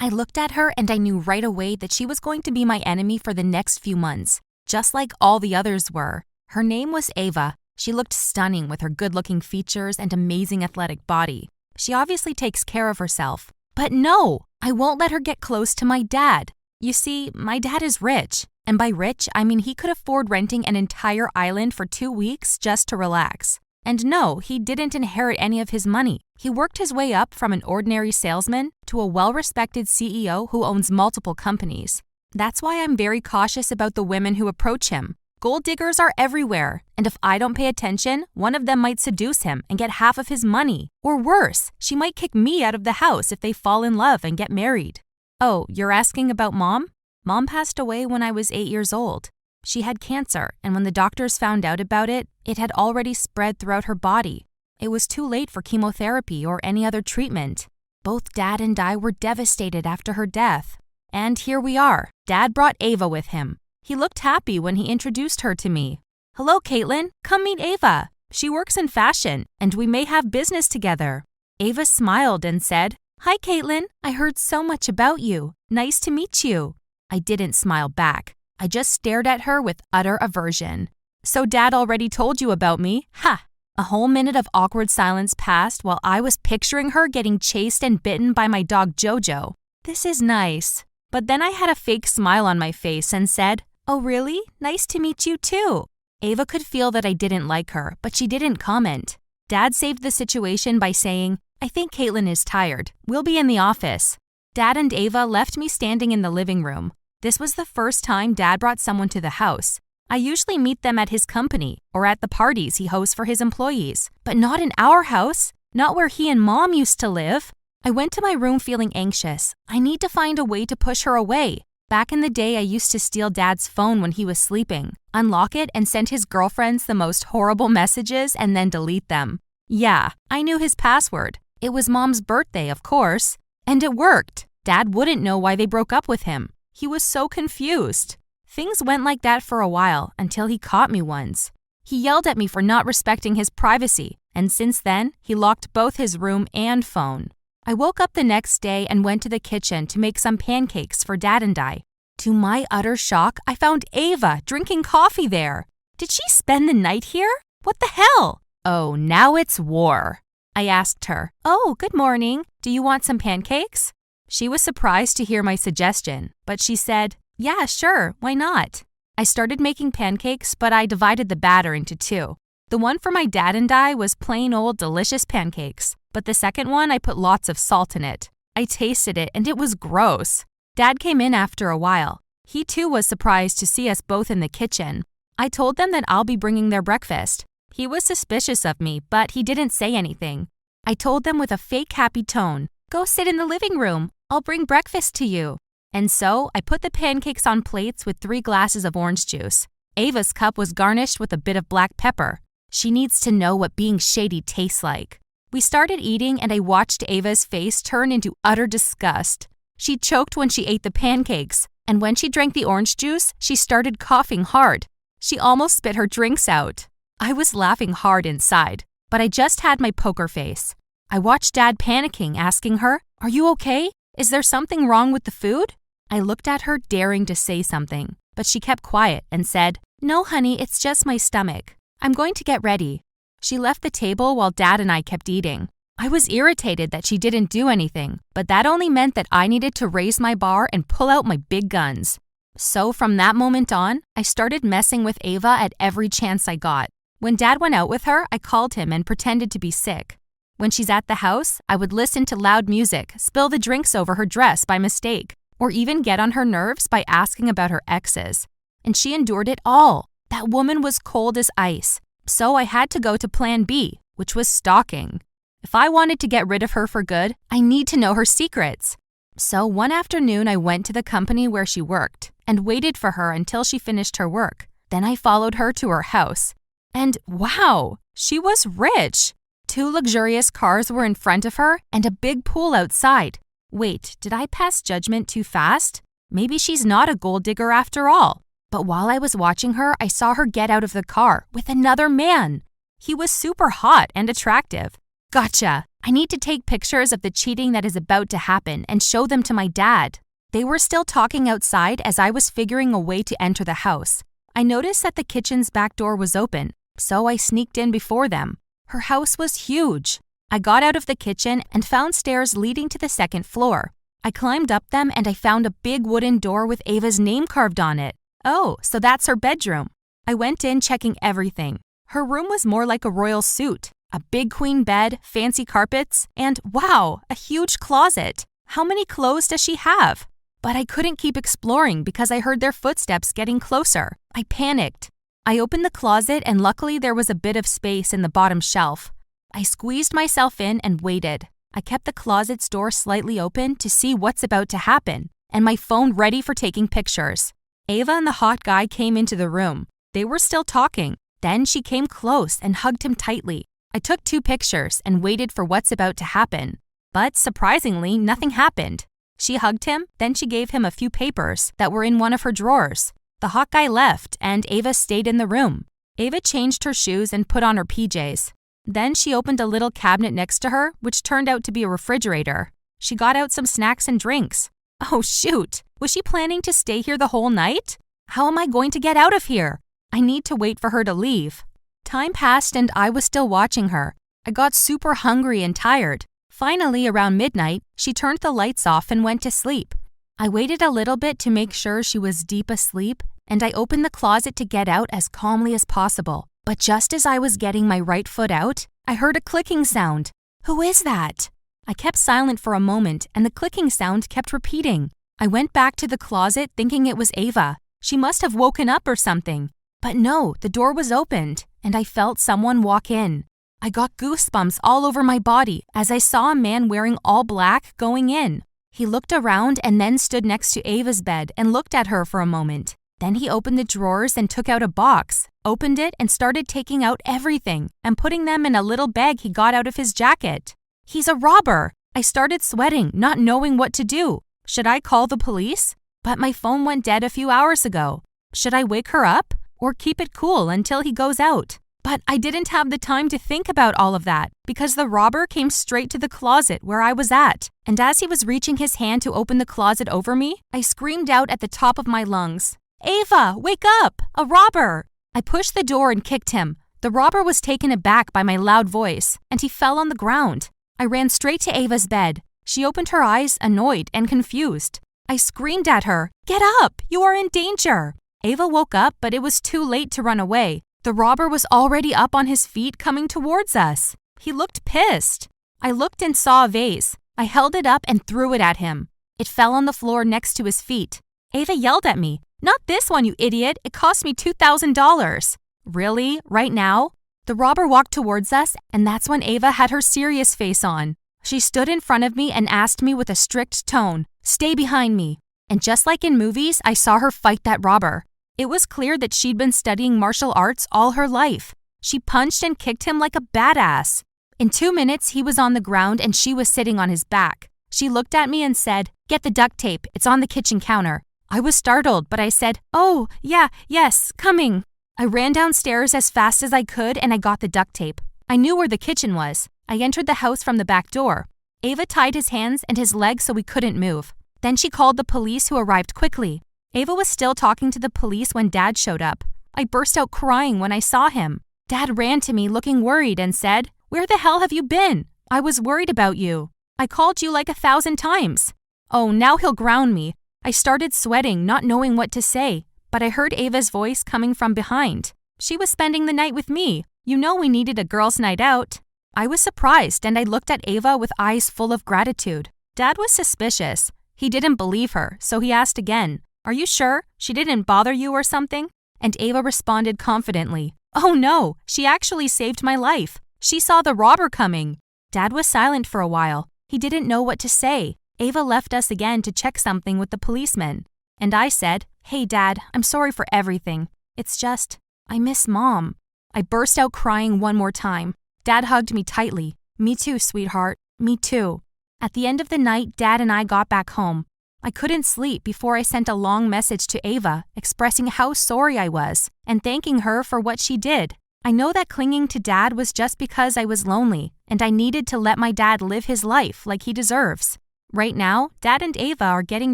I looked at her and I knew right away that she was going to be my enemy for the next few months, just like all the others were. Her name was Ava. She looked stunning with her good-looking features and amazing athletic body. She obviously takes care of herself. But no, I won't let her get close to my dad. You see, my dad is rich. And by rich, I mean he could afford renting an entire island for 2 weeks just to relax. And no, he didn't inherit any of his money. He worked his way up from an ordinary salesman to a well-respected CEO who owns multiple companies. That's why I'm very cautious about the women who approach him. Gold diggers are everywhere, and if I don't pay attention, one of them might seduce him and get half of his money. Or worse, she might kick me out of the house if they fall in love and get married. Oh, you're asking about Mom? Mom passed away when I was 8 years old. She had cancer, and when the doctors found out about it, it had already spread throughout her body. It was too late for chemotherapy or any other treatment. Both Dad and I were devastated after her death. And here we are. Dad brought Ava with him. He looked happy when he introduced her to me. Hello, Caitlin. Come meet Ava. She works in fashion, and we may have business together. Ava smiled and said, Hi, Caitlin. I heard so much about you. Nice to meet you. I didn't smile back. I just stared at her with utter aversion. So Dad already told you about me? Ha! A whole minute of awkward silence passed while I was picturing her getting chased and bitten by my dog Jojo. This is nice. But then I had a fake smile on my face and said, Oh, really? Nice to meet you too. Ava could feel that I didn't like her, but she didn't comment. Dad saved the situation by saying, I think Caitlin is tired. We'll be in the office. Dad and Ava left me standing in the living room. This was the first time Dad brought someone to the house. I usually meet them at his company or at the parties he hosts for his employees, but not in our house, not where he and Mom used to live. I went to my room feeling anxious. I need to find a way to push her away. Back in the day, I used to steal Dad's phone when he was sleeping, unlock it, and send his girlfriends the most horrible messages and then delete them. Yeah, I knew his password. It was Mom's birthday, of course. And it worked. Dad wouldn't know why they broke up with him. He was so confused. Things went like that for a while until he caught me once. He yelled at me for not respecting his privacy, and since then, he locked both his room and phone. I woke up the next day and went to the kitchen to make some pancakes for Dad and I. To my utter shock, I found Ava drinking coffee there. Did she spend the night here? What the hell? Oh, now it's war. I asked her, Oh, good morning. Do you want some pancakes? She was surprised to hear my suggestion, but she said, Yeah, sure, why not? I started making pancakes, but I divided the batter into 2. The one for my dad and I was plain old delicious pancakes, but the second one I put lots of salt in it. I tasted it and it was gross. Dad came in after a while. He too was surprised to see us both in the kitchen. I told them that I'll be bringing their breakfast. He was suspicious of me, but he didn't say anything. I told them with a fake happy tone, Go sit in the living room. I'll bring breakfast to you. And so I put the pancakes on plates with 3 glasses of orange juice. Ava's cup was garnished with a bit of black pepper. She needs to know what being shady tastes like. We started eating and I watched Ava's face turn into utter disgust. She choked when she ate the pancakes, and when she drank the orange juice, she started coughing hard. She almost spit her drinks out. I was laughing hard inside, but I just had my poker face. I watched Dad panicking, asking her, Are you okay? Is there something wrong with the food? I looked at her, daring to say something, but she kept quiet and said, No, honey, it's just my stomach. I'm going to get ready. She left the table while Dad and I kept eating. I was irritated that she didn't do anything, but that only meant that I needed to raise my bar and pull out my big guns. So from that moment on, I started messing with Ava at every chance I got. When Dad went out with her, I called him and pretended to be sick. When she's at the house, I would listen to loud music, spill the drinks over her dress by mistake, or even get on her nerves by asking about her exes. And she endured it all. That woman was cold as ice. So I had to go to plan B, which was stalking. If I wanted to get rid of her for good, I need to know her secrets. So one afternoon I went to the company where she worked and waited for her until she finished her work. Then I followed her to her house. And wow, she was rich. 2 luxurious cars were in front of her and a big pool outside. Wait, did I pass judgment too fast? Maybe she's not a gold digger after all. But while I was watching her, I saw her get out of the car with another man. He was super hot and attractive. Gotcha! I need to take pictures of the cheating that is about to happen and show them to my dad. They were still talking outside as I was figuring a way to enter the house. I noticed that the kitchen's back door was open, so I sneaked in before them. Her house was huge. I got out of the kitchen and found stairs leading to the second floor. I climbed up them and I found a big wooden door with Ava's name carved on it. Oh, so that's her bedroom. I went in checking everything. Her room was more like a royal suite. A big queen bed, fancy carpets, and wow, a huge closet. How many clothes does she have? But I couldn't keep exploring because I heard their footsteps getting closer. I panicked. I opened the closet and luckily there was a bit of space in the bottom shelf. I squeezed myself in and waited. I kept the closet's door slightly open to see what's about to happen, and my phone ready for taking pictures. Ava and the hot guy came into the room. They were still talking. Then she came close and hugged him tightly. I took 2 pictures and waited for what's about to happen. But surprisingly, nothing happened. She hugged him, then she gave him a few papers that were in one of her drawers. The hot guy left, and Ava stayed in the room. Ava changed her shoes and put on her PJs. Then she opened a little cabinet next to her, which turned out to be a refrigerator. She got out some snacks and drinks. Oh shoot! Was she planning to stay here the whole night? How am I going to get out of here? I need to wait for her to leave. Time passed and I was still watching her. I got super hungry and tired. Finally, around midnight, she turned the lights off and went to sleep. I waited a little bit to make sure she was deep asleep, and I opened the closet to get out as calmly as possible. But just as I was getting my right foot out, I heard a clicking sound. Who is that? I kept silent for a moment, and the clicking sound kept repeating. I went back to the closet thinking it was Ava. She must have woken up or something. But no, the door was opened, and I felt someone walk in. I got goosebumps all over my body as I saw a man wearing all black going in. He looked around and then stood next to Ava's bed and looked at her for a moment. Then he opened the drawers and took out a box, opened it and started taking out everything and putting them in a little bag he got out of his jacket. He's a robber! I started sweating, not knowing what to do. Should I call the police? But my phone went dead a few hours ago. Should I wake her up or keep it cool until he goes out? But I didn't have the time to think about all of that because the robber came straight to the closet where I was at. And as he was reaching his hand to open the closet over me, I screamed out at the top of my lungs, "Ava, wake up! A robber!" I pushed the door and kicked him. The robber was taken aback by my loud voice, and he fell on the ground. I ran straight to Ava's bed. She opened her eyes, annoyed and confused. I screamed at her, "Get up! You are in danger!" Ava woke up, but it was too late to run away. The robber was already up on his feet coming towards us. He looked pissed. I looked and saw a vase. I held it up and threw it at him. It fell on the floor next to his feet. Ava yelled at me, "Not this one, you idiot! It cost me $2,000. Really? Right now? The robber walked towards us, and that's when Ava had her serious face on. She stood in front of me and asked me with a strict tone, "Stay behind me." And just like in movies, I saw her fight that robber. It was clear that she'd been studying martial arts all her life. She punched and kicked him like a badass. In 2 minutes, he was on the ground and she was sitting on his back. She looked at me and said, "Get the duct tape, it's on the kitchen counter." I was startled, but I said, "Oh, yes, coming." I ran downstairs as fast as I could and I got the duct tape. I knew where the kitchen was. I entered the house from the back door. Ava tied his hands and his legs so we couldn't move. Then she called the police who arrived quickly. Ava was still talking to the police when Dad showed up. I burst out crying when I saw him. Dad ran to me looking worried and said, "Where the hell have you been? I was worried about you. I called you like 1,000 times." Oh, now he'll ground me. I started sweating, not knowing what to say, but I heard Ava's voice coming from behind. She was spending the night with me. You know we needed a girls' night out. I was surprised and I looked at Ava with eyes full of gratitude. Dad was suspicious. He didn't believe her, so he asked again, "Are you sure? She didn't bother you or something?" And Ava responded confidently, "Oh no, she actually saved my life. She saw the robber coming." Dad was silent for a while. He didn't know what to say. Ava left us again to check something with the policeman. And I said, "Hey Dad, I'm sorry for everything. It's just, I miss Mom." I burst out crying one more time. Dad hugged me tightly. "Me too, sweetheart. Me too." At the end of the night, Dad and I got back home. I couldn't sleep before I sent a long message to Ava expressing how sorry I was and thanking her for what she did. I know that clinging to Dad was just because I was lonely and I needed to let my dad live his life like he deserves. Right now, Dad and Ava are getting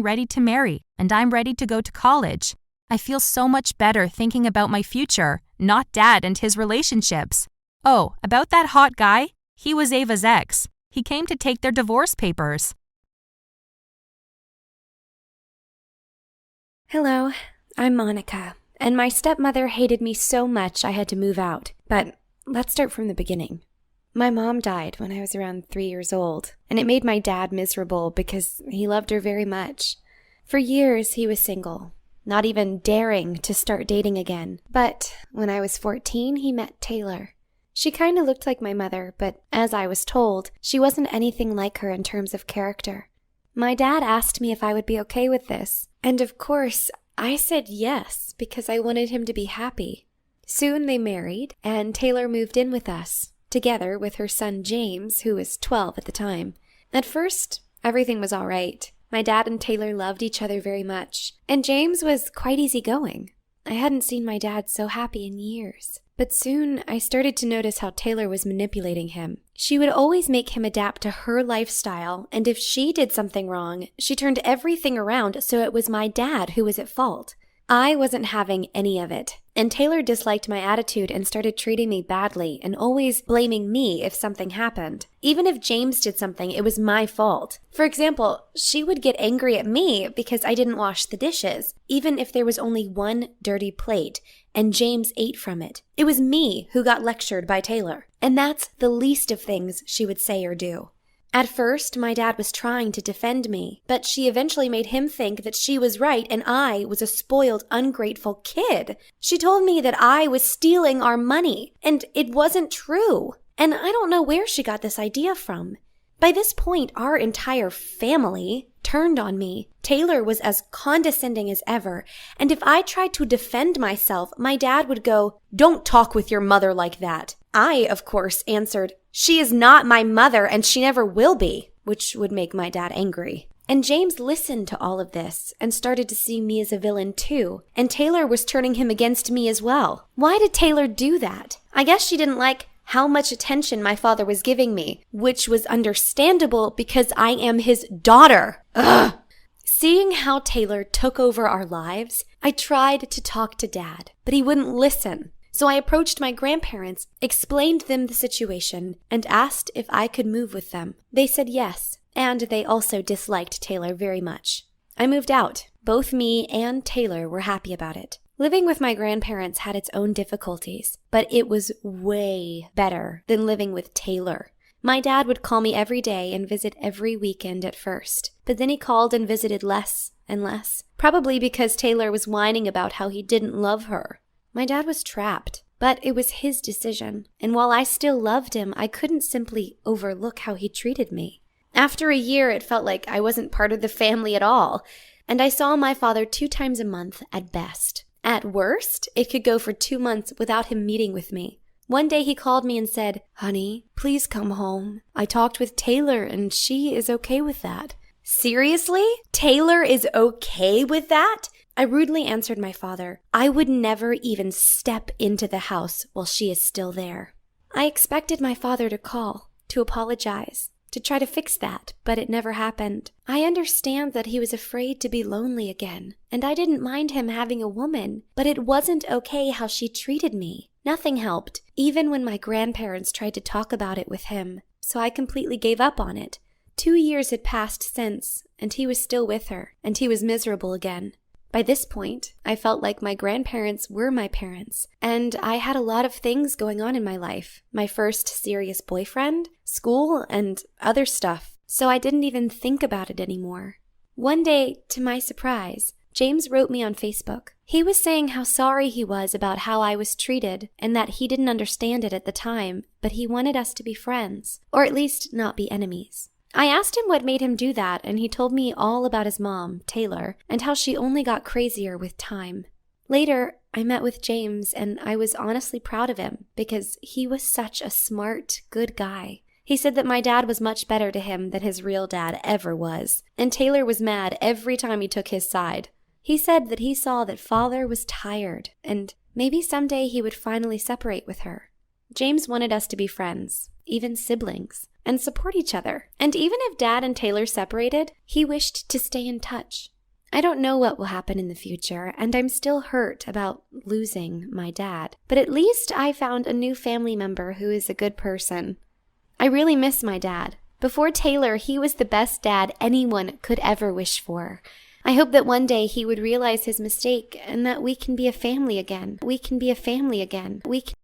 ready to marry, and I'm ready to go to college. I feel so much better thinking about my future, not Dad and his relationships. Oh, about that hot guy, he was Ava's ex. He came to take their divorce papers. Hello, I'm Monica, and my stepmother hated me so much I had to move out. But let's start from the beginning. My mom died when I was around 3 years old, and it made my dad miserable because he loved her very much. For years, he was single, not even daring to start dating again. But when I was 14, he met Taylor. She kind of looked like my mother, but as I was told, she wasn't anything like her in terms of character. My dad asked me if I would be okay with this, and of course, I said yes because I wanted him to be happy. Soon they married, and Taylor moved in with us, together with her son James, who was 12 at the time. At first, everything was all right. My dad and Taylor loved each other very much, and James was quite easygoing. I hadn't seen my dad so happy in years. But soon, I started to notice how Taylor was manipulating him. She would always make him adapt to her lifestyle, and if she did something wrong, she turned everything around so it was my dad who was at fault. I wasn't having any of it, and Taylor disliked my attitude and started treating me badly and always blaming me if something happened. Even if James did something, it was my fault. For example, she would get angry at me because I didn't wash the dishes, even if there was only one dirty plate, and James ate from it. It was me who got lectured by Taylor, and that's the least of things she would say or do. At first, my dad was trying to defend me, but she eventually made him think that she was right and I was a spoiled, ungrateful kid. She told me that I was stealing our money, and it wasn't true. And I don't know where she got this idea from. By this point, our entire family turned on me. Taylor was as condescending as ever, and if I tried to defend myself, my dad would go, "Don't talk with your mother like that." I, of course, answered, "She is not my mother and she never will be," which would make my dad angry. And James listened to all of this and started to see me as a villain too, and Taylor was turning him against me as well. Why did Taylor do that? I guess she didn't like how much attention my father was giving me, which was understandable because I am his daughter. Ugh! Seeing how Taylor took over our lives, I tried to talk to Dad, but he wouldn't listen. So I approached my grandparents, explained them the situation, and asked if I could move with them. They said yes, and they also disliked Taylor very much. I moved out. Both me and Taylor were happy about it. Living with my grandparents had its own difficulties, but it was way better than living with Taylor. My dad would call me every day and visit every weekend at first, but then he called and visited less and less, probably because Taylor was whining about how he didn't love her. My dad was trapped, but it was his decision, and while I still loved him, I couldn't simply overlook how he treated me. After a year, it felt like I wasn't part of the family at all, and I saw my father 2 times a month at best. At worst, it could go for 2 months without him meeting with me. One day he called me and said, "Honey, please come home. I talked with Taylor and she is okay with that." Seriously? Taylor is okay with that? I rudely answered my father, "I would never even step into the house while she is still there." I expected my father to call, to apologize, to try to fix that, but it never happened. I understand that he was afraid to be lonely again, and I didn't mind him having a woman, but it wasn't okay how she treated me. Nothing helped, even when my grandparents tried to talk about it with him, so I completely gave up on it. 2 years had passed since, and he was still with her, and he was miserable again. By this point, I felt like my grandparents were my parents, and I had a lot of things going on in my life. My first serious boyfriend, school, and other stuff, so I didn't even think about it anymore. One day, to my surprise, James wrote me on Facebook. He was saying how sorry he was about how I was treated and that he didn't understand it at the time, but he wanted us to be friends, or at least not be enemies. I asked him what made him do that, and he told me all about his mom, Taylor, and how she only got crazier with time. Later, I met with James, and I was honestly proud of him because he was such a smart, good guy. He said that my dad was much better to him than his real dad ever was, and Taylor was mad every time he took his side. He said that he saw that father was tired, and maybe someday he would finally separate with her. James wanted us to be friends, even siblings, and support each other. And even if Dad and Taylor separated, he wished to stay in touch. I don't know what will happen in the future, and I'm still hurt about losing my dad. But at least I found a new family member who is a good person. I really miss my dad. Before Taylor, he was the best dad anyone could ever wish for. I hope that one day he would realize his mistake and that we can be a family again. We can be a family again. We can